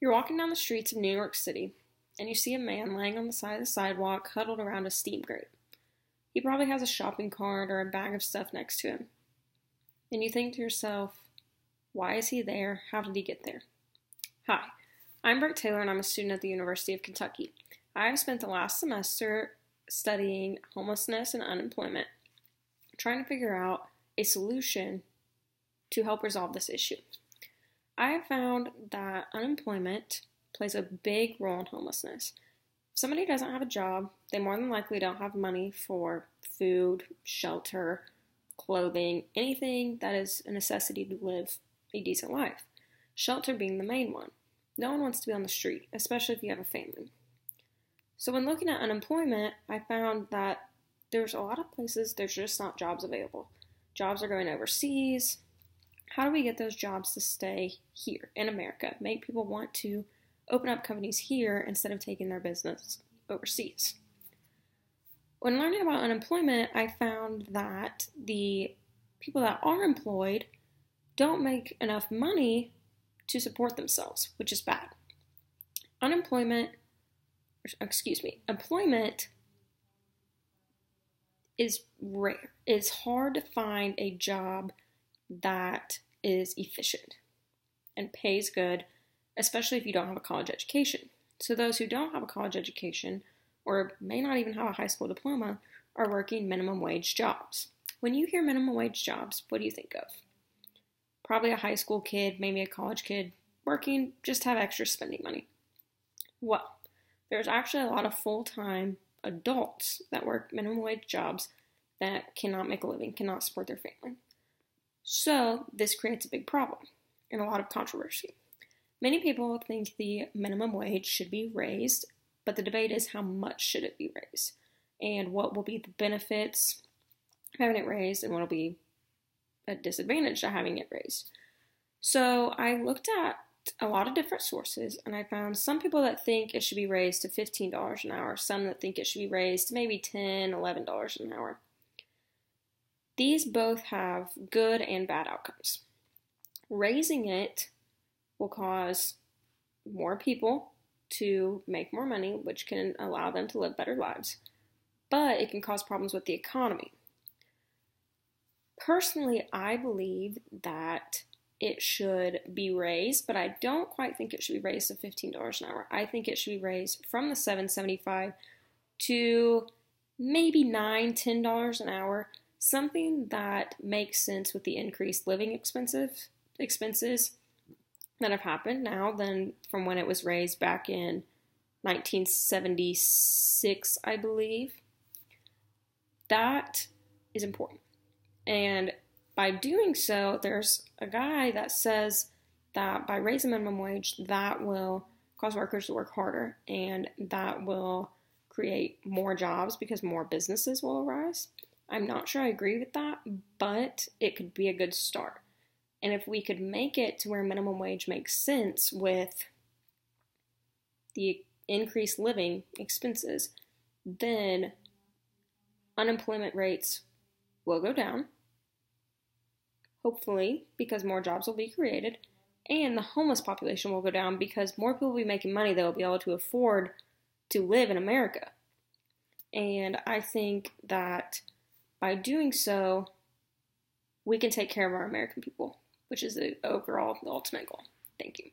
You're walking down the streets of New York City, and you see a man laying on the side of the sidewalk, huddled around a steam grate. He probably has a shopping cart or a bag of stuff next to him. And you think to yourself, why is he there? How did he get there? Hi, I'm Brooke Taylor, and I'm a student at the University of Kentucky. I've spent the last semester studying homelessness and unemployment, trying to figure out a solution to help resolve this issue. I have found that unemployment plays a big role in homelessness. If somebody doesn't have a job, they more than likely don't have money for food, shelter, clothing, anything that is a necessity to live a decent life. Shelter being the main one. No one wants to be on the street, especially if you have a family. So when looking at unemployment, I found that there's a lot of places there's just not jobs available. Jobs are going overseas. How do we get those jobs to stay here in America? Make people want to open up companies here instead of taking their business overseas. When learning about unemployment, I found that the people that are employed don't make enough money to support themselves, which is bad. Employment is rare. It's hard to find a job that is efficient and pays good, especially if you don't have a college education. So those who don't have a college education or may not even have a high school diploma are working minimum wage jobs. When you hear minimum wage jobs, what do you think of? Probably a high school kid, maybe a college kid working just to have extra spending money. Well, there's actually a lot of full-time adults that work minimum wage jobs that cannot make a living, cannot support their family. So this creates a big problem and a lot of controversy. Many people think the minimum wage should be raised, but the debate is how much should it be raised and what will be the benefits of having it raised and what will be a disadvantage to having it raised. So I looked at a lot of different sources, and I found some people that think it should be raised to $15 an hour, some that think it should be raised to maybe $10, $11 an hour. These both have good and bad outcomes. Raising it will cause more people to make more money, which can allow them to live better lives, but it can cause problems with the economy. Personally, I believe that it should be raised, but I don't quite think it should be raised to $15 an hour. I think it should be raised from the $7.75 to maybe $9, $10 an hour, something that makes sense with the increased living expenses that have happened now than from when it was raised back in 1976, I believe. That is important. And by doing so, there's a guy that says that by raising minimum wage, that will cause workers to work harder and that will create more jobs because more businesses will arise. I'm not sure I agree with that, but it could be a good start. And if we could make it to where minimum wage makes sense with the increased living expenses, then unemployment rates will go down, hopefully because more jobs will be created, and the homeless population will go down because more people will be making money that will be able to afford to live in America. And I think that by doing so, we can take care of our American people, which is the ultimate goal. Thank you.